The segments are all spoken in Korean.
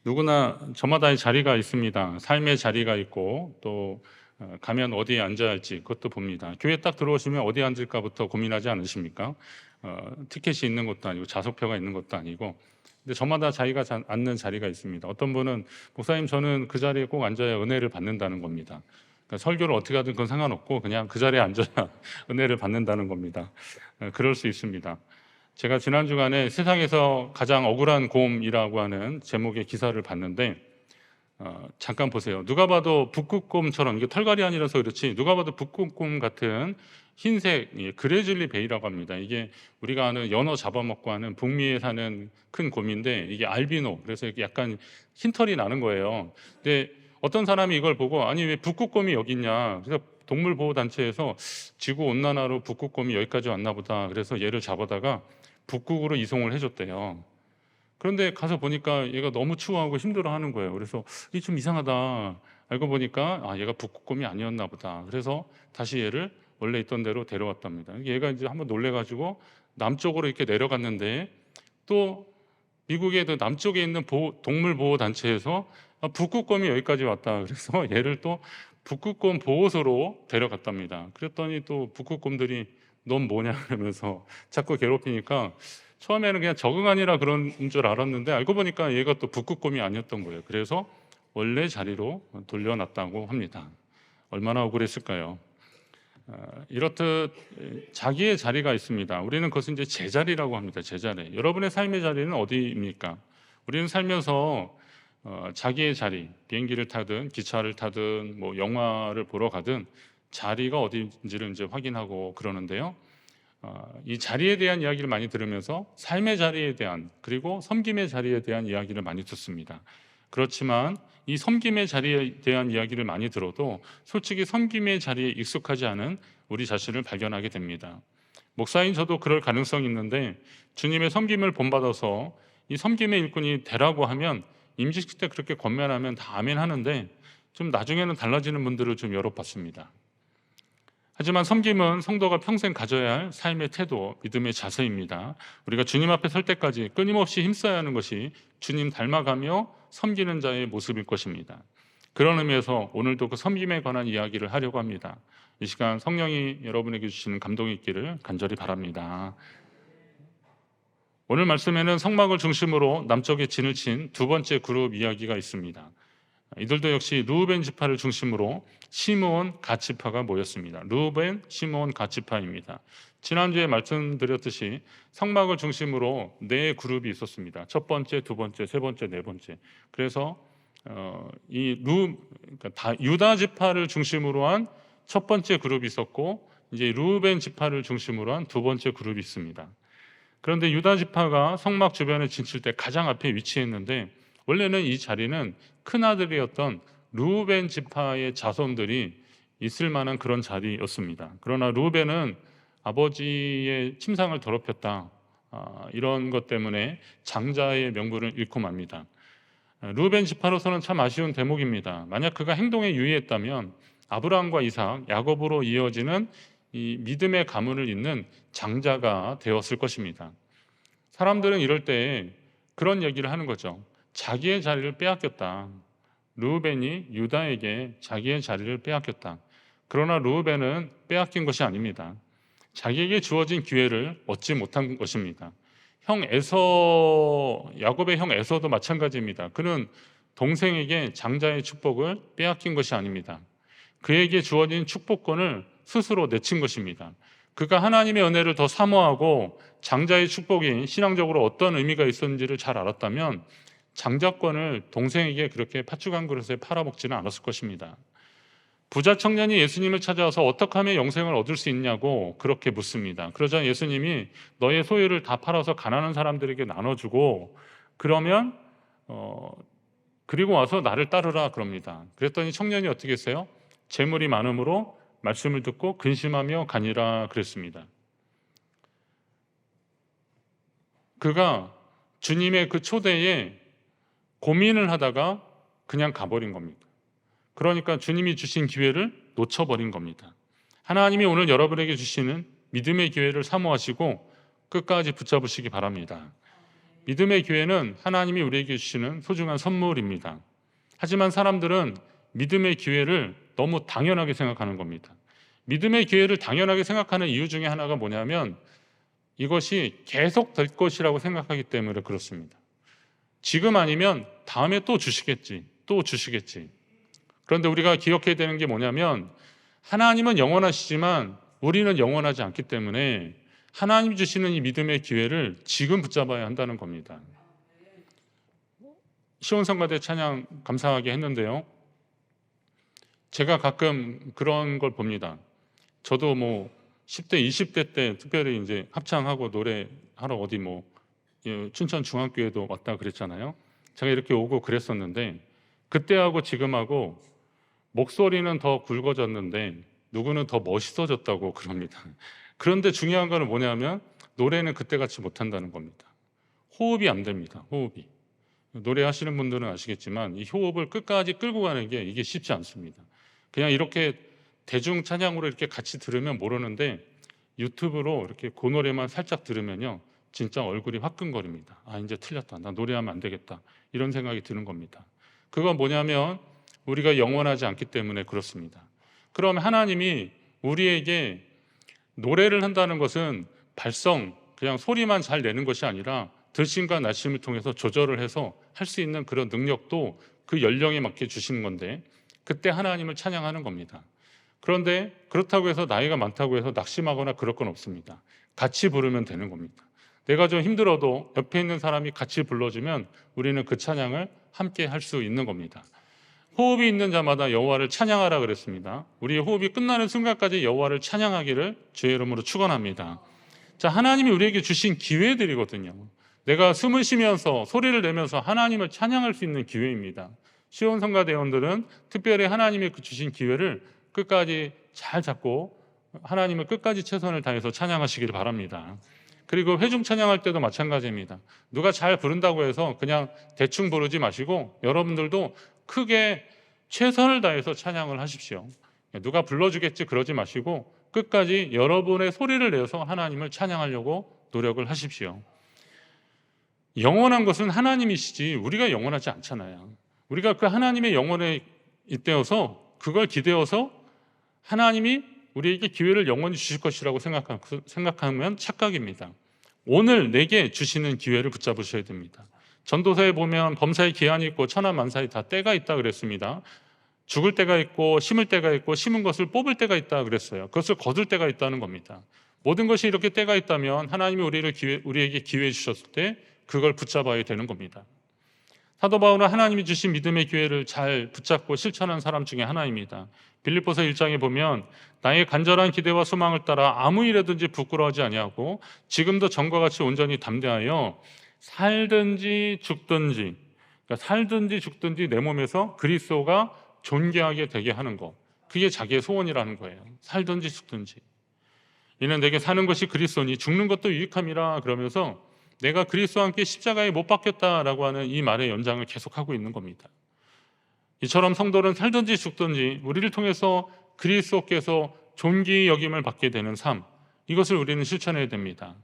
누구나 저마다의 자리가 있습니다. 삶의 자리가 있고 또 가면 어디에 앉아야 할지 그것도 봅니다. 교회 딱 들어오시면 어디에 앉을까부터 고민하지 않으십니까? 티켓이 있는 것도 아니고 좌석표가 있는 것도 아니고, 근데 저마다 자기가 앉는 자리가 있습니다. 어떤 분은 목사님 저는 그 자리에 꼭 앉아야 은혜를 받는다는 겁니다. 그러니까 설교를 어떻게 하든 그건 상관없고 그냥 그 자리에 앉아야 은혜를 받는다는 겁니다. 그럴 수 있습니다. 제가 지난 주간에 세상에서 가장 억울한 곰이라고 하는 제목의 기사를 봤는데, 잠깐 보세요. 누가 봐도 북극곰처럼, 이게 털갈이 아니라서 그렇지 누가 봐도 북극곰 같은 흰색 그레즐리 베이라고 합니다. 이게 우리가 아는 연어 잡아먹고 하는 북미에 사는 큰 곰인데, 이게 알비노, 그래서 이렇게 약간 흰 털이 나는 거예요. 근데 어떤 사람이 이걸 보고 아니 왜 북극곰이 여기 있냐, 그래서 동물보호단체에서 지구온난화로 북극곰이 여기까지 왔나 보다, 그래서 얘를 잡아다가 북극으로 이송을 해줬대요. 그런데 가서 보니까 얘가 너무 추워하고 힘들어하는 거예요. 그래서 이게 좀 이상하다. 알고 보니까 얘가 북극곰이 아니었나 보다. 그래서 다시 얘를 원래 있던 대로 데려왔답니다. 얘가 이제 한번 놀래가지고 남쪽으로 이렇게 내려갔는데, 또 미국의 그 남쪽에 있는 동물보호단체에서 북극곰이 여기까지 왔다. 그래서 얘를 또 북극곰 보호소로 데려갔답니다. 그랬더니 또 북극곰들이 넌 뭐냐 그러면서 자꾸 괴롭히니까 처음에는 그냥 적응하니라 그런 줄 알았는데, 알고 보니까 얘가 또 북극곰이 아니었던 거예요. 그래서 원래 자리로 돌려놨다고 합니다. 얼마나 억울했을까요? 이렇듯 자기의 자리가 있습니다. 우리는 그것을 이제 제자리라고 합니다. 제자리. 여러분의 삶의 자리는 어디입니까? 우리는 살면서 자기의 자리, 비행기를 타든 기차를 타든 뭐 영화를 보러 가든 자리가 어디인지를 이제 확인하고 그러는데요. 이 자리에 대한 이야기를 많이 들으면서 삶의 자리에 대한, 그리고 섬김의 자리에 대한 이야기를 많이 듣습니다. 그렇지만 이 섬김의 자리에 대한 이야기를 많이 들어도 솔직히 섬김의 자리에 익숙하지 않은 우리 자신을 발견하게 됩니다. 목사인 저도 그럴 가능성이 있는데, 주님의 섬김을 본받아서 이 섬김의 일꾼이 되라고 하면 임직식 때 그렇게 권면하면 다 아멘 하는데, 좀 나중에는 달라지는 분들을 좀 여러 봤습니다. 하지만 섬김은 성도가 평생 가져야 할 삶의 태도, 믿음의 자세입니다. 우리가 주님 앞에 설 때까지 끊임없이 힘써야 하는 것이 주님 닮아가며 섬기는 자의 모습일 것입니다. 그런 의미에서 오늘도 그 섬김에 관한 이야기를 하려고 합니다. 이 시간 성령이 여러분에게 주시는 감동이 있기를 간절히 바랍니다. 오늘 말씀에는 성막을 중심으로 남쪽에 진을 친 두 번째 그룹 이야기가 있습니다. 이들도 역시 르우벤 지파를 중심으로 시므온 갓 지파가 모였습니다. 르우벤, 시므온, 갓 지파입니다. 지난주에 말씀드렸듯이 성막을 중심으로 네 그룹이 있었습니다. 첫 번째, 두 번째, 세 번째, 네 번째. 그래서 그러니까 유다 지파를 중심으로 한 첫 번째 그룹이 있었고, 이제 르우벤 지파를 중심으로 한 두 번째 그룹이 있습니다. 그런데 유다 지파가 성막 주변에 진칠 때 가장 앞에 위치했는데, 원래는 이 자리는 큰아들이었던 르우벤 지파의 자손들이 있을 만한 그런 자리였습니다. 그러나 르우벤은 아버지의 침상을 더럽혔다, 이런 것 때문에 장자의 명분을 잃고 맙니다. 르우벤 지파로서는 참 아쉬운 대목입니다. 만약 그가 행동에 유의했다면 아브라함과 이삭, 야곱으로 이어지는 이 믿음의 가문을 잇는 장자가 되었을 것입니다. 사람들은 이럴 때 그런 얘기를 하는 거죠. 자기의 자리를 빼앗겼다. 르우벤이 유다에게 자기의 자리를 빼앗겼다. 그러나 르우벤은 빼앗긴 것이 아닙니다. 자기에게 주어진 기회를 얻지 못한 것입니다. 야곱의 형 에서도 마찬가지입니다. 그는 동생에게 장자의 축복을 빼앗긴 것이 아닙니다. 그에게 주어진 축복권을 스스로 내친 것입니다. 그가 하나님의 은혜를 더 사모하고 장자의 축복이 신앙적으로 어떤 의미가 있었는지를 잘 알았다면 장자권을 동생에게 그렇게 팥죽 한 그릇에 팔아먹지는 않았을 것입니다. 부자 청년이 예수님을 찾아와서 어떻게 하면 영생을 얻을 수 있냐고 그렇게 묻습니다. 그러자 예수님이 너의 소유를 다 팔아서 가난한 사람들에게 나눠주고 그러면 그리고 와서 나를 따르라 그럽니다. 그랬더니 청년이 어떻게 했어요? 재물이 많음으로 말씀을 듣고 근심하며 가니라 그랬습니다. 그가 주님의 그 초대에 고민을 하다가 그냥 가버린 겁니다. 그러니까 주님이 주신 기회를 놓쳐버린 겁니다. 하나님이 오늘 여러분에게 주시는 믿음의 기회를 사모하시고 끝까지 붙잡으시기 바랍니다. 믿음의 기회는 하나님이 우리에게 주시는 소중한 선물입니다. 하지만 사람들은 믿음의 기회를 너무 당연하게 생각하는 겁니다. 믿음의 기회를 당연하게 생각하는 이유 중에 하나가 뭐냐면 이것이 계속 될 것이라고 생각하기 때문에 그렇습니다. 지금 아니면 다음에 또 주시겠지, 또 주시겠지. 그런데 우리가 기억해야 되는 게 뭐냐면 하나님은 영원하시지만 우리는 영원하지 않기 때문에 하나님 주시는 이 믿음의 기회를 지금 붙잡아야 한다는 겁니다. 시온성가대 찬양 감사하게 했는데요. 제가 가끔 그런 걸 봅니다. 저도 뭐 10대, 20대 때 특별히 이제 합창하고 노래하러 어디 뭐 춘천 중앙교회도 왔다 그랬잖아요. 제가 이렇게 오고 그랬었는데 그때하고 지금하고 목소리는 더 굵어졌는데 누구는 더 멋있어졌다고 그럽니다. 그런데 중요한 거는 뭐냐면 노래는 그때같이 못한다는 겁니다. 호흡이 안 됩니다. 호흡이. 노래하시는 분들은 아시겠지만 이 호흡을 끝까지 끌고 가는 게 이게 쉽지 않습니다. 그냥 이렇게 대중 찬양으로 이렇게 같이 들으면 모르는데 유튜브로 이렇게 그 노래만 살짝 들으면요 진짜 얼굴이 화끈거립니다. 아 이제 틀렸다. 나 노래하면 안 되겠다. 이런 생각이 드는 겁니다. 그건 뭐냐면 우리가 영원하지 않기 때문에 그렇습니다. 그럼 하나님이 우리에게 노래를 한다는 것은 발성, 그냥 소리만 잘 내는 것이 아니라 들심과 날심을 통해서 조절을 해서 할 수 있는 그런 능력도 그 연령에 맞게 주시는 건데 그때 하나님을 찬양하는 겁니다. 그런데 그렇다고 해서 나이가 많다고 해서 낙심하거나 그럴 건 없습니다. 같이 부르면 되는 겁니다. 내가 좀 힘들어도 옆에 있는 사람이 같이 불러주면 우리는 그 찬양을 함께 할 수 있는 겁니다. 호흡이 있는 자마다 여호와를 찬양하라 그랬습니다. 우리의 호흡이 끝나는 순간까지 여호와를 찬양하기를 주의 이름으로 축원합니다. 자, 하나님이 우리에게 주신 기회들이거든요. 내가 숨을 쉬면서 소리를 내면서 하나님을 찬양할 수 있는 기회입니다. 시온성가대원들은 특별히 하나님이 주신 기회를 끝까지 잘 잡고 하나님을 끝까지 최선을 다해서 찬양하시기를 바랍니다. 그리고 회중 찬양할 때도 마찬가지입니다. 누가 잘 부른다고 해서 그냥 대충 부르지 마시고 여러분들도 크게 최선을 다해서 찬양을 하십시오. 누가 불러주겠지 그러지 마시고 끝까지 여러분의 소리를 내서 하나님을 찬양하려고 노력을 하십시오. 영원한 것은 하나님이시지 우리가 영원하지 않잖아요. 우리가 그 하나님의 영원에 잇대어서 그걸 기대어서 하나님이 우리에게 기회를 영원히 주실 것이라고 생각하면 착각입니다. 오늘 내게 주시는 기회를 붙잡으셔야 됩니다. 전도서에 보면 범사에 기한이 있고 천하만사에 다 때가 있다 그랬습니다. 죽을 때가 있고 심을 때가 있고 심은 것을 뽑을 때가 있다 그랬어요. 그것을 거둘 때가 있다는 겁니다. 모든 것이 이렇게 때가 있다면 하나님이 우리에게 기회 주셨을 때 그걸 붙잡아야 되는 겁니다. 사도 바울은 하나님이 주신 믿음의 기회를 잘 붙잡고 실천한 사람 중에 하나입니다. 빌립보서 1장에 보면 나의 간절한 기대와 소망을 따라 아무 일에든지 부끄러워하지 아니하고 지금도 전과 같이 온전히 담대하여 살든지 죽든지, 그러니까 살든지 죽든지 내 몸에서 그리스도가 존귀하게 되게 하는 것, 그게 자기의 소원이라는 거예요. 살든지 죽든지. 이는 내게 사는 것이 그리스도니 죽는 것도 유익함이라 그러면서 내가 그리스도와 함께 십자가에 못 박혔다라고 하는 이 말의 연장을 계속하고 있는 겁니다. 이처럼 성도는 살든지 죽든지 우리를 통해서 그리스도께서 존귀 여김을 받게 되는 삶, 이것을 우리는 실천해야 됩니다.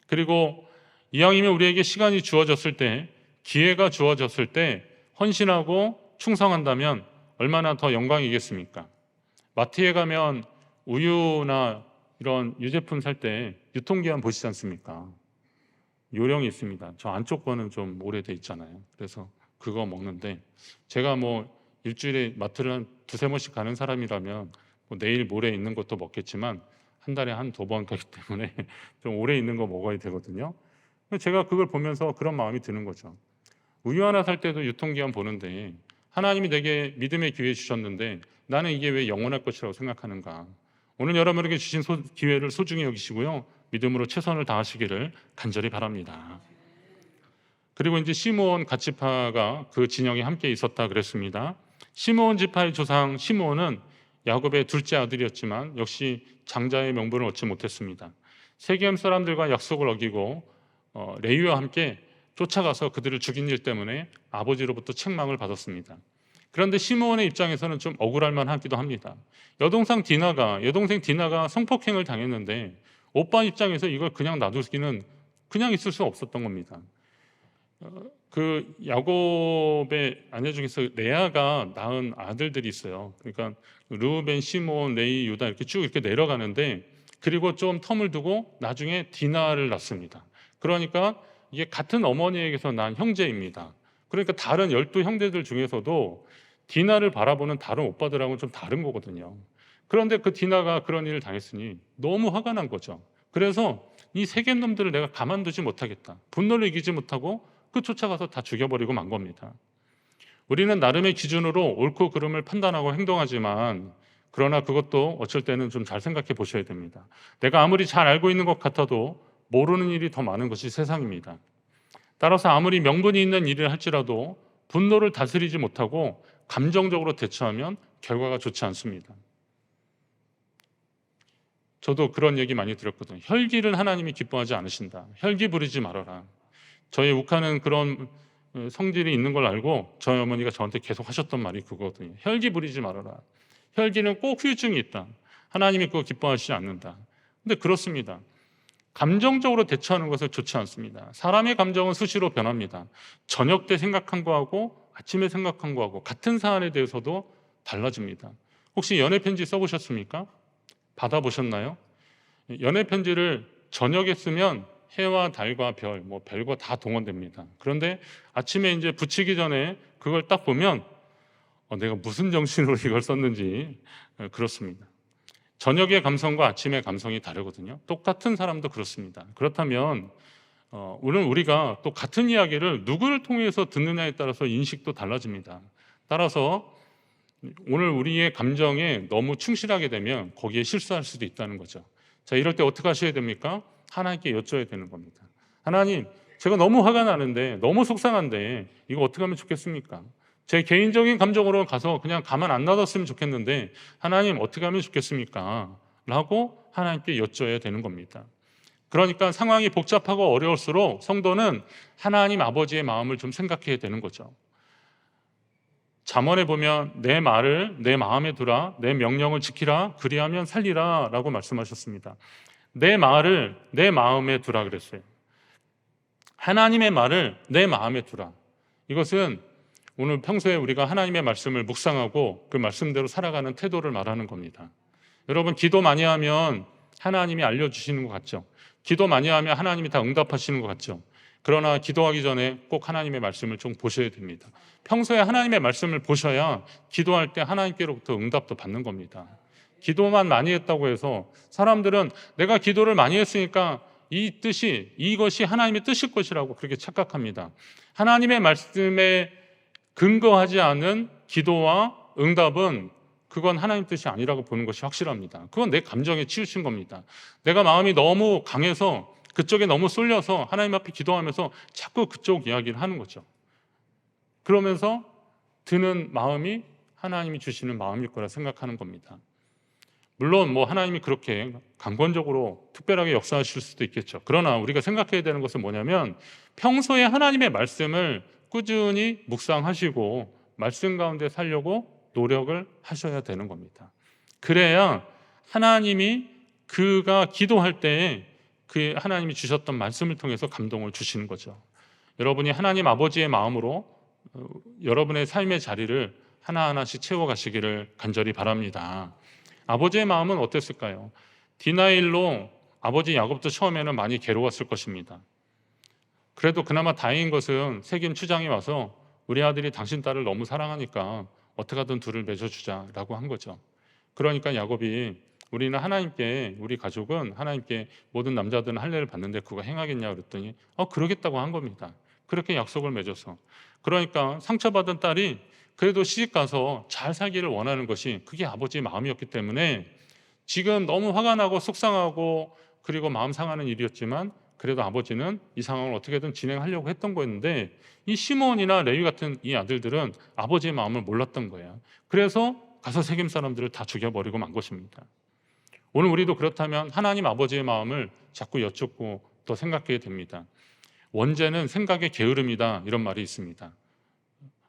그리고 이왕이면 우리에게 시간이 주어졌을 때, 기회가 주어졌을 때 헌신하고 충성한다면 얼마나 더 영광이겠습니까? 마트에 가면 우유나 이런 유제품 살 때 유통기한 보시지 않습니까? 요령이 있습니다. 저 안쪽 거는 좀 오래돼 있잖아요. 그래서 그거 먹는데 제가 뭐 일주일에 마트를 한 두세 번씩 가는 사람이라면 뭐 내일 모레 있는 것도 먹겠지만 한 달에 한 두 번 가기 때문에 좀 오래 있는 거 먹어야 되거든요. 제가 그걸 보면서 그런 마음이 드는 거죠. 우유 하나 살 때도 유통기한 보는데 하나님이 내게 믿음의 기회 주셨는데 나는 이게 왜 영원할 것이라고 생각하는가. 오늘 여러분에게 주신 기회를 소중히 여기시고요. 믿음으로 최선을 다하시기를 간절히 바랍니다. 그리고 이제 시므온 갓지파가 그 진영에 함께 있었다 그랬습니다. 시므온 지파의 조상 시므온은 야곱의 둘째 아들이었지만 역시 장자의 명분을 얻지 못했습니다. 세겜 사람들과 약속을 어기고 레위와 함께 쫓아가서 그들을 죽인 일 때문에 아버지로부터 책망을 받았습니다. 그런데 시므온의 입장에서는 좀 억울할 만하기도 합니다. 여동생 디나가 성폭행을 당했는데 오빠 입장에서 이걸 그냥 놔두기는 그냥 있을 수 없었던 겁니다. 그 야곱의 아내 중에서 레아가 낳은 아들들이 있어요. 그러니까 르우벤, 시몬, 레위, 유다 이렇게 쭉 이렇게 내려가는데, 그리고 좀 텀을 두고 나중에 디나를 낳습니다. 그러니까 이게 같은 어머니에게서 난 형제입니다. 그러니까 다른 12형제들 중에서도 디나를 바라보는 다른 오빠들하고는 좀 다른 거거든요. 그런데 그 디나가 그런 일을 당했으니 너무 화가 난 거죠. 그래서 이 세겜 놈들을 내가 가만두지 못하겠다. 분노를 이기지 못하고 그 쫓아가서 다 죽여버리고 만 겁니다. 우리는 나름의 기준으로 옳고 그름을 판단하고 행동하지만, 그러나 그것도 어쩔 때는 좀 잘 생각해 보셔야 됩니다. 내가 아무리 잘 알고 있는 것 같아도 모르는 일이 더 많은 것이 세상입니다. 따라서 아무리 명분이 있는 일을 할지라도 분노를 다스리지 못하고 감정적으로 대처하면 결과가 좋지 않습니다. 저도 그런 얘기 많이 들었거든요. 혈기를 하나님이 기뻐하지 않으신다. 혈기 부리지 말아라. 저희 욱하는 그런 성질이 있는 걸 알고 저희 어머니가 저한테 계속 하셨던 말이 그거거든요. 혈기 부리지 말아라. 혈기는 꼭 후유증이 있다. 하나님이 그거 기뻐하시지 않는다. 근데 그렇습니다. 감정적으로 대처하는 것은 좋지 않습니다. 사람의 감정은 수시로 변합니다. 저녁 때 생각한 거하고 아침에 생각한 거하고 같은 사안에 대해서도 달라집니다. 혹시 연애 편지 써보셨습니까? 받아보셨나요? 연애 편지를 저녁에 쓰면 해와 달과 별, 뭐 별거 다 동원됩니다. 그런데 아침에 이제 붙이기 전에 그걸 딱 보면 내가 무슨 정신으로 이걸 썼는지 그렇습니다. 저녁의 감성과 아침의 감성이 다르거든요. 똑같은 사람도 그렇습니다. 그렇다면 오늘 우리가 또 같은 이야기를 누구를 통해서 듣느냐에 따라서 인식도 달라집니다. 따라서 오늘 우리의 감정에 너무 충실하게 되면 거기에 실수할 수도 있다는 거죠. 자, 이럴 때 어떻게 하셔야 됩니까? 하나님께 여쭤야 되는 겁니다. 하나님, 제가 너무 화가 나는데, 너무 속상한데 이거 어떻게 하면 좋겠습니까? 제 개인적인 감정으로 가서 그냥 가만 안 놔뒀으면 좋겠는데 하나님 어떻게 하면 좋겠습니까? 라고 하나님께 여쭤야 되는 겁니다. 그러니까 상황이 복잡하고 어려울수록 성도는 하나님 아버지의 마음을 좀 생각해야 되는 거죠. 잠언에 보면 내 말을 내 마음에 두라, 내 명령을 지키라, 그리하면 살리라 라고 말씀하셨습니다. 내 말을 내 마음에 두라 그랬어요. 하나님의 말을 내 마음에 두라. 이것은 오늘 평소에 우리가 하나님의 말씀을 묵상하고 그 말씀대로 살아가는 태도를 말하는 겁니다. 여러분, 기도 많이 하면 하나님이 알려주시는 것 같죠? 기도 많이 하면 하나님이 다 응답하시는 것 같죠? 그러나 기도하기 전에 꼭 하나님의 말씀을 좀 보셔야 됩니다. 평소에 하나님의 말씀을 보셔야 기도할 때 하나님께로부터 응답도 받는 겁니다. 기도만 많이 했다고 해서 사람들은 내가 기도를 많이 했으니까 이것이 하나님의 뜻일 것이라고 그렇게 착각합니다. 하나님의 말씀에 근거하지 않은 기도와 응답은 그건 하나님 뜻이 아니라고 보는 것이 확실합니다. 그건 내 감정에 치우친 겁니다. 내가 마음이 너무 강해서 그쪽에 너무 쏠려서 하나님 앞에 기도하면서 자꾸 그쪽 이야기를 하는 거죠. 그러면서 드는 마음이 하나님이 주시는 마음일 거라 생각하는 겁니다. 물론 하나님이 그렇게 강권적으로 특별하게 역사하실 수도 있겠죠. 그러나 우리가 생각해야 되는 것은 뭐냐면 평소에 하나님의 말씀을 꾸준히 묵상하시고 말씀 가운데 살려고 노력을 하셔야 되는 겁니다. 그래야 하나님이 그가 기도할 때에 그 하나님이 주셨던 말씀을 통해서 감동을 주시는 거죠. 여러분이 하나님 아버지의 마음으로 여러분의 삶의 자리를 하나하나씩 채워가시기를 간절히 바랍니다. 아버지의 마음은 어땠을까요? 디나일로 아버지 야곱도 처음에는 많이 괴로웠을 것입니다. 그래도 그나마 다행인 것은 세겜 추장이 와서 우리 아들이 당신 딸을 너무 사랑하니까 어떻게 하든 둘을 맺어주자라고 한 거죠. 그러니까 야곱이 우리는 하나님께, 우리 가족은 하나님께 모든 남자들은 할례를 받는데 그거 행하겠냐 그랬더니 그러겠다고 한 겁니다. 그렇게 약속을 맺어서. 그러니까 상처받은 딸이 그래도 시집가서 잘 살기를 원하는 것이 그게 아버지의 마음이었기 때문에 지금 너무 화가 나고 속상하고 그리고 마음 상하는 일이었지만 그래도 아버지는 이 상황을 어떻게든 진행하려고 했던 거였는데 이 시몬이나 레위 같은 이 아들들은 아버지의 마음을 몰랐던 거예요. 그래서 가서 세겜 사람들을 다 죽여버리고 만 것입니다. 오늘 우리도 그렇다면 하나님 아버지의 마음을 자꾸 여쭙고 또 생각해야 됩니다. 원죄는 생각의 게으름이다 이런 말이 있습니다.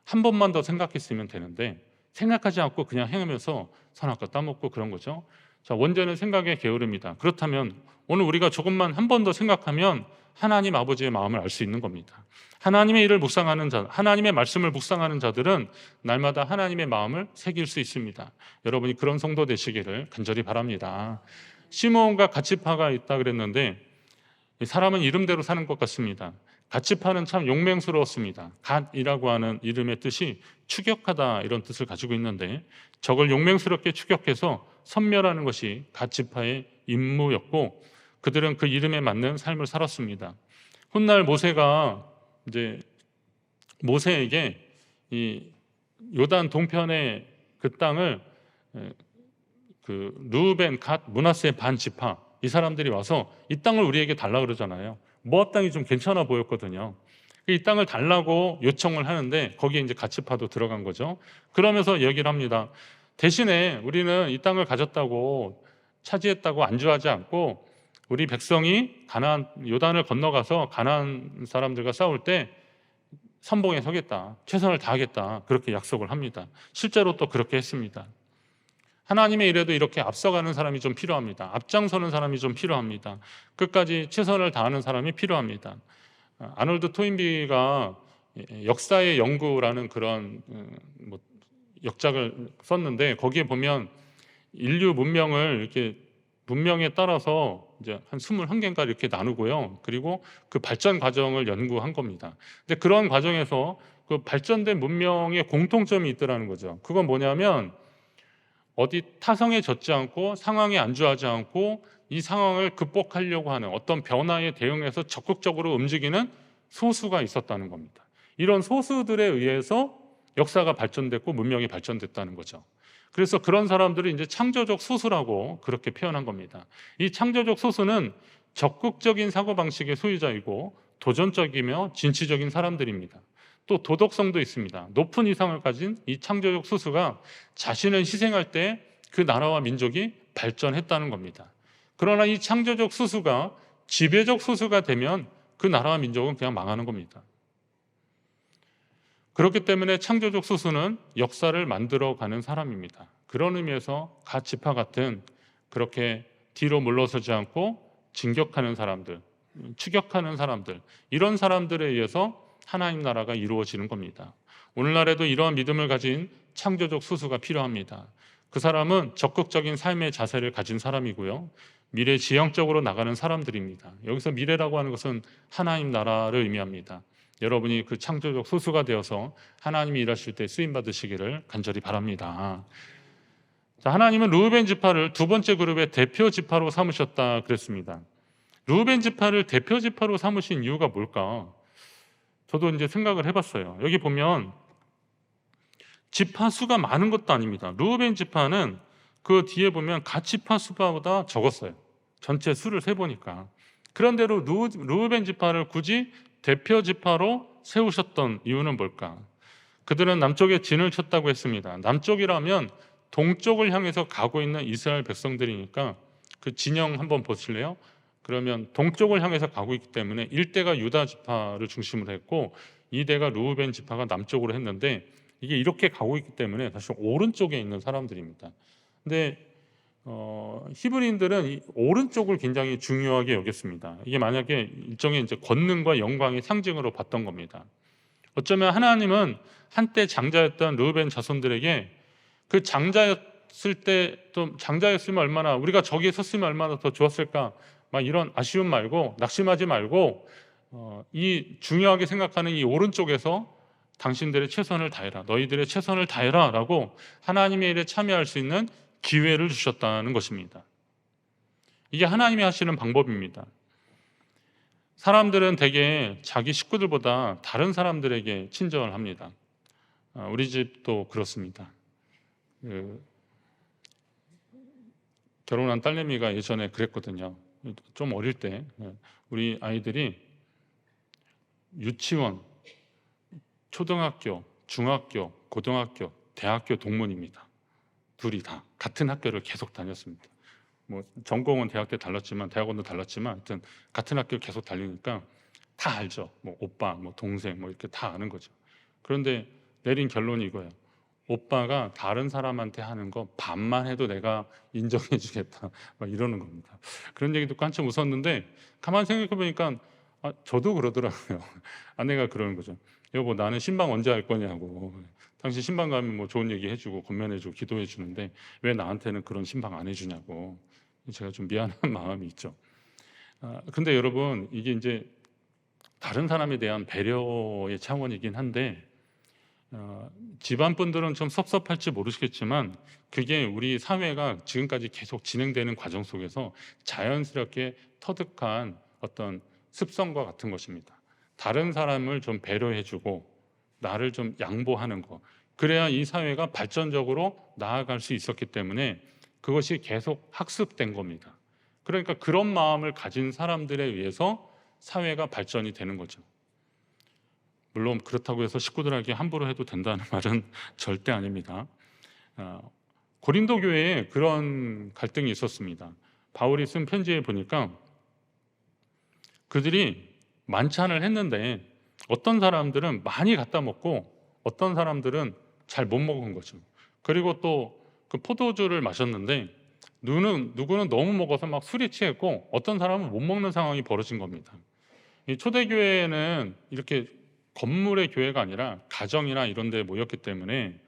한 번만 더 생각했으면 되는데 생각하지 않고 그냥 행하면서 선악과 따먹고 그런 거죠. 자, 원죄는 생각의 게으름이다. 그렇다면 오늘 우리가 조금만 한 번 더 생각하면 하나님 아버지의 마음을 알 수 있는 겁니다. 하나님의 일을 묵상하는 자, 하나님의 말씀을 묵상하는 자들은 날마다 하나님의 마음을 새길 수 있습니다. 여러분이 그런 성도 되시기를 간절히 바랍니다. 시므온과 갓지파가 있다 그랬는데 사람은 이름대로 사는 것 같습니다. 갓지파는 참 용맹스러웠습니다. 갓이라고 하는 이름의 뜻이 추격하다 이런 뜻을 가지고 있는데 적을 용맹스럽게 추격해서 섬멸하는 것이 갓지파의 임무였고 그들은 그 이름에 맞는 삶을 살았습니다. 훗날 모세가 이제 모세에게 이 요단 동편의 그 땅을 그 르우벤, 갓, 므낫세 반 지파 이 사람들이 와서 이 땅을 우리에게 달라 그러잖아요. 모압 땅이 좀 괜찮아 보였거든요. 이 땅을 달라고 요청을 하는데 거기에 이제 갓지파도 들어간 거죠. 그러면서 얘기를 합니다. 대신에 우리는 이 땅을 가졌다고 차지했다고 안주하지 않고 우리 백성이 가나안 요단을 건너가서 가나안 사람들과 싸울 때 선봉에 서겠다, 최선을 다하겠다 그렇게 약속을 합니다. 실제로 또 그렇게 했습니다. 하나님의 일에도 이렇게 앞서가는 사람이 좀 필요합니다. 앞장서는 사람이 좀 필요합니다. 끝까지 최선을 다하는 사람이 필요합니다. 아놀드 토인비가 역사의 연구라는 그런 역작을 썼는데 거기에 보면 인류 문명을 이렇게 문명에 따라서 이제 한 21개인가 이렇게 나누고요. 그리고 그 발전 과정을 연구한 겁니다. 근데 그런 과정에서 그 발전된 문명의 공통점이 있더라는 거죠. 그건 뭐냐면 어디 타성에 젖지 않고 상황에 안주하지 않고 이 상황을 극복하려고 하는 어떤 변화에 대응해서 적극적으로 움직이는 소수가 있었다는 겁니다. 이런 소수들에 의해서 역사가 발전됐고 문명이 발전됐다는 거죠. 그래서 그런 사람들을 이제 창조적 소수라고 그렇게 표현한 겁니다. 이 창조적 소수는 적극적인 사고방식의 소유자이고 도전적이며 진취적인 사람들입니다. 또 도덕성도 있습니다. 높은 이상을 가진 이 창조적 소수가 자신을 희생할 때 그 나라와 민족이 발전했다는 겁니다. 그러나 이 창조적 소수가 지배적 소수가 되면 그 나라와 민족은 그냥 망하는 겁니다. 그렇기 때문에 창조적 소수는 역사를 만들어가는 사람입니다. 그런 의미에서 갓지파 같은 그렇게 뒤로 물러서지 않고 진격하는 사람들, 추격하는 사람들, 이런 사람들에 의해서 하나님 나라가 이루어지는 겁니다. 오늘날에도 이러한 믿음을 가진 창조적 소수가 필요합니다. 그 사람은 적극적인 삶의 자세를 가진 사람이고요. 미래 지향적으로 나가는 사람들입니다. 여기서 미래라고 하는 것은 하나님 나라를 의미합니다. 여러분이 그 창조적 소수가 되어서 하나님이 일하실 때 쓰임 받으시기를 간절히 바랍니다. 자, 하나님은 르우벤 지파를 두 번째 그룹의 대표 지파로 삼으셨다 그랬습니다. 르우벤 지파를 대표 지파로 삼으신 이유가 뭘까? 저도 이제 생각을 해봤어요. 여기 보면 지파 수가 많은 것도 아닙니다. 르우벤 지파는 그 뒤에 보면 갓 지파 수보다 적었어요. 전체 수를 세보니까. 그런데로 르우벤 지파를 굳이 대표 지파로 세우셨던 이유는 뭘까? 그들은 남쪽에 진을 쳤다고 했습니다. 남쪽이라면 동쪽을 향해서 가고 있는 이스라엘 백성들이니까 그 진영 한번 보실래요? 그러면 동쪽을 향해서 가고 있기 때문에 1대가 유다 지파를 중심으로 했고 2대가 르우벤 지파가 남쪽으로 했는데 이게 이렇게 가고 있기 때문에 사실 오른쪽에 있는 사람들입니다. 근데 히브리인들은 이 오른쪽을 굉장히 중요하게 여겼습니다. 이게 만약에 일종의 이제 권능과 영광의 상징으로 봤던 겁니다. 어쩌면 하나님은 한때 장자였던 르우벤 자손들에게 그 장자였을 때 또 장자였으면 얼마나 우리가 저기에 섰으면 얼마나 더 좋았을까 막 이런 아쉬움 말고 낙심하지 말고 이 중요하게 생각하는 이 오른쪽에서 당신들의 최선을 다해라, 너희들의 최선을 다해라 라고 하나님의 일에 참여할 수 있는 기회를 주셨다는 것입니다. 이게 하나님이 하시는 방법입니다. 사람들은 대개 자기 식구들보다 다른 사람들에게 친절을 합니다. 우리 집도 그렇습니다. 결혼한 딸내미가 예전에 그랬거든요. 좀 어릴 때 우리 아이들이 유치원, 초등학교, 중학교, 고등학교, 대학교 동문입니다. 둘이 다 같은 학교를 계속 다녔습니다. 뭐 전공은 대학 때 달랐지만 대학원도 달랐지만 하여튼 같은 학교를 계속 다니니까 다 알죠. 뭐 오빠, 뭐 동생, 뭐 이렇게 다 아는 거죠. 그런데 내린 결론이 이거예요. 오빠가 다른 사람한테 하는 거 반만 해도 내가 인정해 주겠다 막 이러는 겁니다. 그런 얘기 듣고 한참 웃었는데 가만히 생각해 보니까 저도 그러더라고요. 아내가 그러는 거죠. 여보, 나는 신방 언제 할 거냐고. 당신 신방 가면 뭐 좋은 얘기 해주고 권면해주고 기도해 주는데 왜 나한테는 그런 신방 안 해주냐고. 제가 좀 미안한 마음이 있죠. 근데 여러분, 이게 이제 다른 사람에 대한 배려의 차원이긴 한데, 집안 분들은 좀 섭섭할지 모르시겠지만 그게 우리 사회가 지금까지 계속 진행되는 과정 속에서 자연스럽게 터득한 어떤 습성과 같은 것입니다. 다른 사람을 좀 배려해주고 나를 좀 양보하는 거, 그래야 이 사회가 발전적으로 나아갈 수 있었기 때문에 그것이 계속 학습된 겁니다. 그러니까 그런 마음을 가진 사람들에 의해서 사회가 발전이 되는 거죠. 물론 그렇다고 해서 식구들에게 함부로 해도 된다는 말은 절대 아닙니다. 고린도 교회에 그런 갈등이 있었습니다. 바울이 쓴 편지에 보니까 그들이 만찬을 했는데 어떤 사람들은 많이 갖다 먹고 어떤 사람들은 잘 못 먹은 거죠. 그리고 또 그 포도주를 마셨는데 누구는 너무 먹어서 막 술이 취했고 어떤 사람은 못 먹는 상황이 벌어진 겁니다. 이 초대교회는 이렇게 건물의 교회가 아니라 가정이나 이런 데 모였기 때문에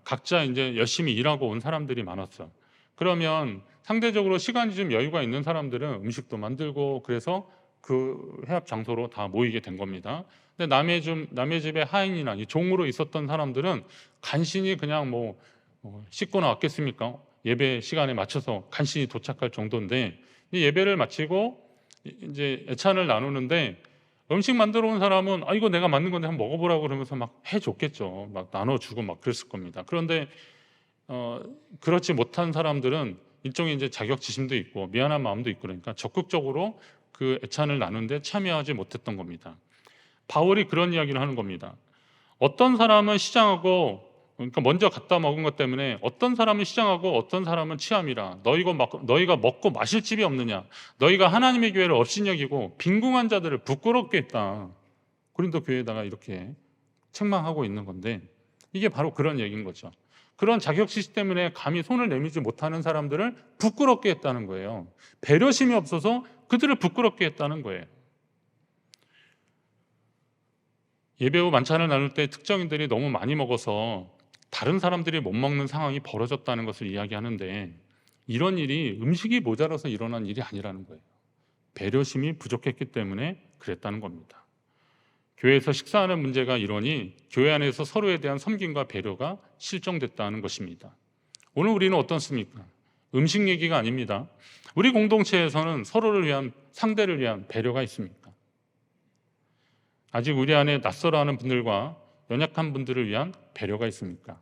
각자 이제 열심히 일하고 온 사람들이 많았어. 그러면 상대적으로 시간이 좀 여유가 있는 사람들은 음식도 만들고 그래서 그 회합 장소로 다 모이게 된 겁니다. 근데 남의 집에 하인이나 이 종으로 있었던 사람들은 간신히 그냥 씻고 나왔겠습니까? 예배 시간에 맞춰서 간신히 도착할 정도인데 이 예배를 마치고 이제 애찬을 나누는데 음식 만들어 온 사람은 이거 내가 만든 건데 한번 먹어보라고 그러면서 막 해줬겠죠. 막 나눠주고 막 그랬을 겁니다. 그런데 그렇지 못한 사람들은 일종의 이제 자격지심도 있고 미안한 마음도 있고 그러니까 적극적으로 그 애찬을 나누는데 참여하지 못했던 겁니다. 바울이 그런 이야기를 하는 겁니다. 어떤 사람은 시장하고 그러니까 먼저 갖다 먹은 것 때문에 어떤 사람은 시장하고 어떤 사람은 취함이라 너희가 먹고 마실 집이 없느냐 너희가 하나님의 교회를 업신여기고 빈궁한 자들을 부끄럽게 했다. 고린도 교회에다가 이렇게 책망하고 있는 건데 이게 바로 그런 얘기인 거죠. 그런 자격지심 때문에 감히 손을 내밀지 못하는 사람들을 부끄럽게 했다는 거예요. 배려심이 없어서 그들을 부끄럽게 했다는 거예요. 예배 후 만찬을 나눌 때 특정인들이 너무 많이 먹어서 다른 사람들이 못 먹는 상황이 벌어졌다는 것을 이야기하는데 이런 일이 음식이 모자라서 일어난 일이 아니라는 거예요. 배려심이 부족했기 때문에 그랬다는 겁니다. 교회에서 식사하는 문제가 이러니 교회 안에서 서로에 대한 섬김과 배려가 실종됐다는 것입니다. 오늘 우리는 어떻습니까? 음식 얘기가 아닙니다. 우리 공동체에서는 서로를 위한 상대를 위한 배려가 있습니까? 아직 우리 안에 낯설어하는 분들과 연약한 분들을 위한 배려가 있습니까?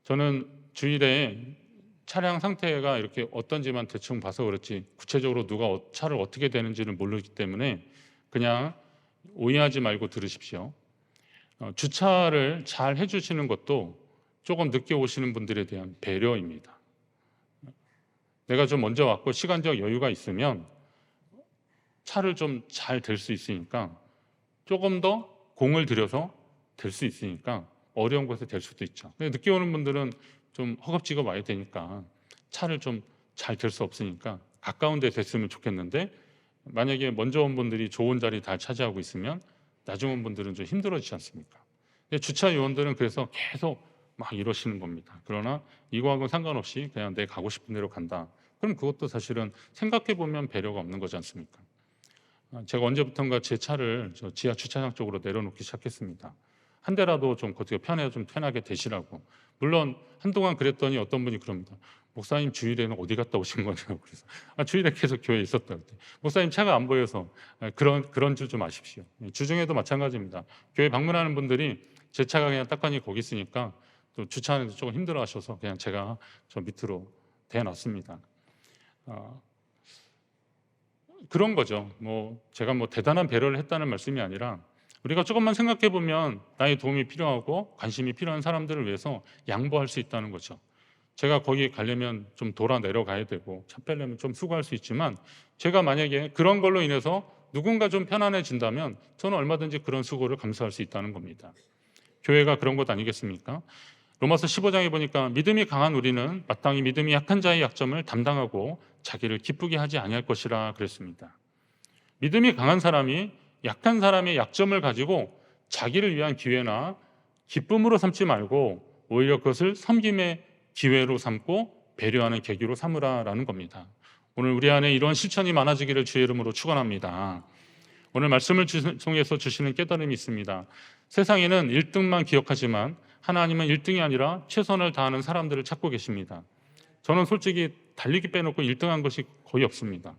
저는 주일에 차량 상태가 이렇게 어떤지만 대충 봐서 그렇지 구체적으로 누가 차를 어떻게 되는지를 모르기 때문에 그냥 오해하지 말고 들으십시오. 주차를 잘 해주시는 것도 조금 늦게 오시는 분들에 대한 배려입니다. 내가 좀 먼저 왔고 시간적 여유가 있으면 차를 좀 잘 댈 수 있으니까 조금 더 공을 들여서 될 수 있으니까 어려운 곳에 될 수도 있죠. 근데 늦게 오는 분들은 좀 허겁지겁 와야 되니까 차를 좀 잘 될 수 없으니까 가까운 데 됐으면 좋겠는데 만약에 먼저 온 분들이 좋은 자리 다 차지하고 있으면 나중 온 분들은 좀 힘들어지지 않습니까? 근데 주차 요원들은 그래서 계속 막 이러시는 겁니다. 그러나 이거하고는 상관없이 그냥 내 가고 싶은 대로 간다. 그럼 그것도 사실은 생각해 보면 배려가 없는 거지 않습니까? 제가 언제부턴가 제 차를 저 지하 주차장 쪽으로 내려놓기 시작했습니다. 한 대라도 좀 거기가 편해 좀 편하게 되시라고. 물론 한동안 그랬더니 어떤 분이 그럽니다. 목사님 주일에는 어디 갔다 오신 거냐고. 그래서 주일에 계속 교회에 있었다. 그랬더니 목사님 차가 안 보여서 그런 줄 좀 아십시오. 주중에도 마찬가지입니다. 교회 방문하는 분들이 제 차가 그냥 딱하니 거기 있으니까 또 주차하는 데 조금 힘들어하셔서 그냥 제가 저 밑으로 대놨습니다. 그런 거죠. 제가 대단한 배려를 했다는 말씀이 아니라 우리가 조금만 생각해 보면 나의 도움이 필요하고 관심이 필요한 사람들을 위해서 양보할 수 있다는 거죠. 제가 거기 가려면 좀 돌아 내려가야 되고 차 빼려면 좀 수고할 수 있지만 제가 만약에 그런 걸로 인해서 누군가 좀 편안해진다면 저는 얼마든지 그런 수고를 감수할 수 있다는 겁니다. 교회가 그런 것 아니겠습니까? 로마서 15장에 보니까 믿음이 강한 우리는 마땅히 믿음이 약한 자의 약점을 담당하고 자기를 기쁘게 하지 아니할 것이라 그랬습니다. 믿음이 강한 사람이 약한 사람의 약점을 가지고 자기를 위한 기회나 기쁨으로 삼지 말고 오히려 그것을 섬김의 기회로 삼고 배려하는 계기로 삼으라라는 겁니다. 오늘 우리 안에 이런 실천이 많아지기를 주의 이름으로 축원합니다. 오늘 말씀을 통해서 주시는 깨달음이 있습니다. 세상에는 1등만 기억하지만 하나님은 1등이 아니라 최선을 다하는 사람들을 찾고 계십니다. 저는 솔직히 달리기 빼놓고 1등한 것이 거의 없습니다.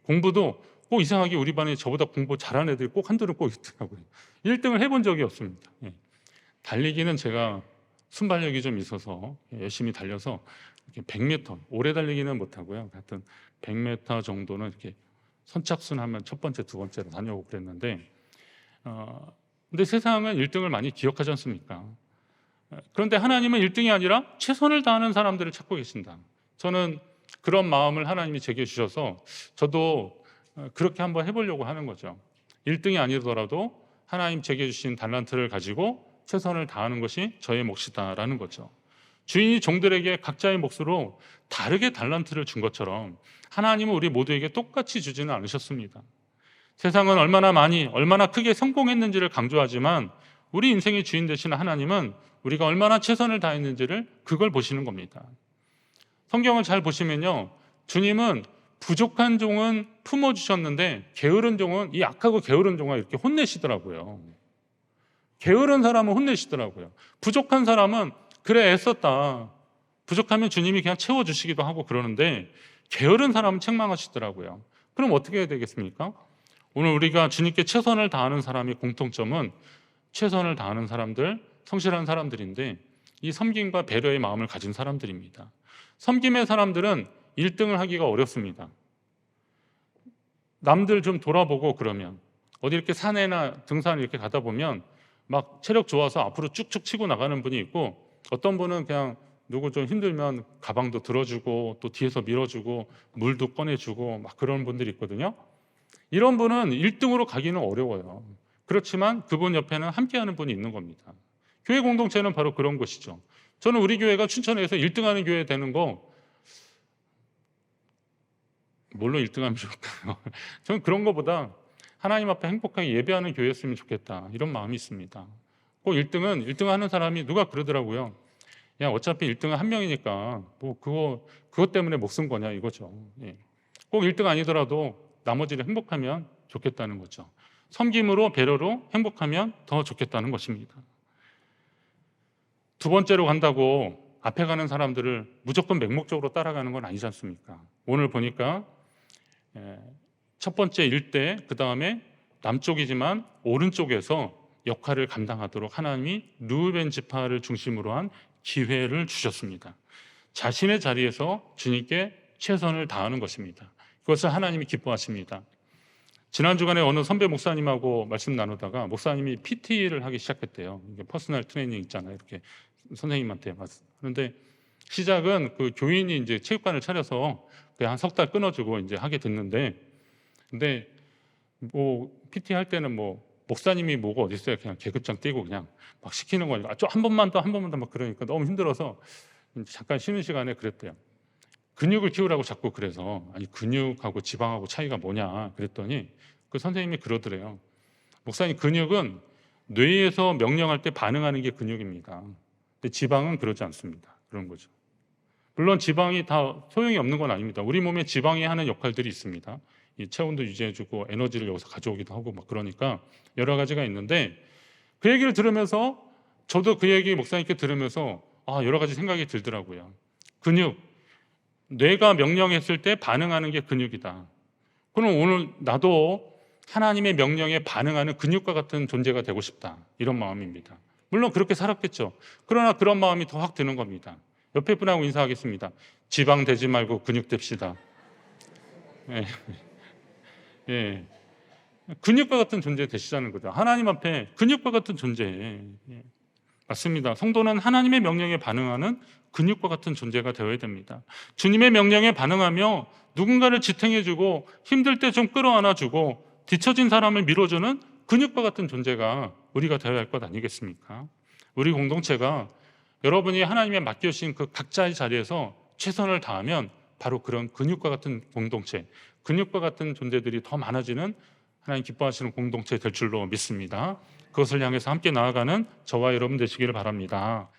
공부도 꼭 이상하게 우리 반에 저보다 공부 잘하는 애들이 꼭 한둘은 꼭 있더라고요. 1등을 해본 적이 없습니다. 달리기는 제가 순발력이 좀 있어서 열심히 달려서 100m, 오래 달리기는 못하고요. 하여튼 100m 정도는 이렇게 선착순 하면 첫 번째, 두 번째로 다녀오고 그랬는데, 근데 세상은 1등을 많이 기억하지 않습니까? 그런데 하나님은 1등이 아니라 최선을 다하는 사람들을 찾고 계신다. 저는 그런 마음을 하나님이 제게 주셔서 저도 그렇게 한번 해보려고 하는 거죠. 1등이 아니더라도 하나님 제게 주신 달란트를 가지고 최선을 다하는 것이 저의 몫이다라는 거죠. 주인이 종들에게 각자의 몫으로 다르게 달란트를 준 것처럼 하나님은 우리 모두에게 똑같이 주지는 않으셨습니다. 세상은 얼마나 많이, 얼마나 크게 성공했는지를 강조하지만 우리 인생의 주인 되시는 하나님은 우리가 얼마나 최선을 다했는지를 그걸 보시는 겁니다. 성경을 잘 보시면요, 주님은 부족한 종은 품어주셨는데 게으른 종은, 이 약하고 게으른 종은 이렇게 혼내시더라고요. 게으른 사람은 혼내시더라고요. 부족한 사람은 그래 애썼다, 부족하면 주님이 그냥 채워주시기도 하고 그러는데 게으른 사람은 책망하시더라고요. 그럼 어떻게 해야 되겠습니까? 오늘 우리가 주님께 최선을 다하는 사람의 공통점은 최선을 다하는 사람들, 성실한 사람들인데 이 섬김과 배려의 마음을 가진 사람들입니다. 섬김의 사람들은 1등을 하기가 어렵습니다. 남들 좀 돌아보고 그러면 어디 이렇게 산에나 등산 이렇게 가다 보면 막 체력 좋아서 앞으로 쭉쭉 치고 나가는 분이 있고, 어떤 분은 그냥 누구 좀 힘들면 가방도 들어주고 또 뒤에서 밀어주고 물도 꺼내주고 막 그런 분들이 있거든요. 이런 분은 1등으로 가기는 어려워요. 그렇지만 그분 옆에는 함께하는 분이 있는 겁니다. 교회 공동체는 바로 그런 것이죠. 저는 우리 교회가 춘천에서 1등하는 교회 되는 거 뭘로 1등하면 좋을까요? 저는 그런 것보다 하나님 앞에 행복하게 예배하는 교회였으면 좋겠다, 이런 마음이 있습니다. 꼭 1등은 하는 사람이 누가 그러더라고요. 야, 어차피 1등은 한 명이니까 뭐 그것 때문에 목숨 거냐 이거죠. 꼭 1등 아니더라도 나머지를 행복하면 좋겠다는 거죠. 섬김으로 배려로 행복하면 더 좋겠다는 것입니다. 두 번째로 간다고 앞에 가는 사람들을 무조건 맹목적으로 따라가는 건 아니지 않습니까? 오늘 보니까 첫 번째 일대, 그 다음에 남쪽이지만 오른쪽에서 역할을 감당하도록 하나님이 르우벤 지파를 중심으로 한 기회를 주셨습니다. 자신의 자리에서 주님께 최선을 다하는 것입니다. 그것을 하나님이 기뻐하십니다. 지난 주간에 어느 선배 목사님하고 말씀 나누다가 목사님이 PT를 하기 시작했대요. 이게 퍼스널 트레이닝 있잖아요. 이렇게 선생님한테 하는데 시작은 그 교인이 이제 체육관을 차려서 그냥 한 석 달 끊어주고 이제 하게 됐는데, 근데 뭐 PT 할 때는 뭐 목사님이 뭐가 어디 있어요? 그냥 계급장 띄고 그냥 막 시키는 거니까 한 번만 더 막 그러니까 너무 힘들어서 잠깐 쉬는 시간에 그랬대요. 근육을 키우라고 자꾸 그래서, 아니 근육하고 지방하고 차이가 뭐냐 그랬더니 그 선생님이 그러더래요. 목사님, 근육은 뇌에서 명령할 때 반응하는 게 근육입니다. 근데 지방은 그러지 않습니다. 그런 거죠. 물론 지방이 다 소용이 없는 건 아닙니다. 우리 몸에 지방이 하는 역할들이 있습니다. 이 체온도 유지해주고 에너지를 여기서 가져오기도 하고 막 그러니까 여러 가지가 있는데, 그 얘기를 들으면서 저도 그 얘기 목사님께 들으면서 여러 가지 생각이 들더라고요. 근육, 뇌가 명령했을 때 반응하는 게 근육이다. 그럼 오늘 나도 하나님의 명령에 반응하는 근육과 같은 존재가 되고 싶다, 이런 마음입니다. 물론 그렇게 살았겠죠. 그러나 그런 마음이 더 확 드는 겁니다. 옆에 분하고 인사하겠습니다. 지방 되지 말고 근육 됩시다. 예. 근육과 같은 존재 되시자는 거죠. 하나님 앞에 근육과 같은 존재. 맞습니다. 성도는 하나님의 명령에 반응하는 근육과 같은 존재가 되어야 됩니다. 주님의 명령에 반응하며 누군가를 지탱해주고 힘들 때 좀 끌어안아주고 뒤처진 사람을 밀어주는 근육과 같은 존재가 우리가 되어야 할 것 아니겠습니까? 우리 공동체가 여러분이 하나님의 맡겨주신 그 각자의 자리에서 최선을 다하면 바로 그런 근육과 같은 공동체, 근육과 같은 존재들이 더 많아지는 하나님 기뻐하시는 공동체 될 줄로 믿습니다. 그것을 향해서 함께 나아가는 저와 여러분 되시기를 바랍니다.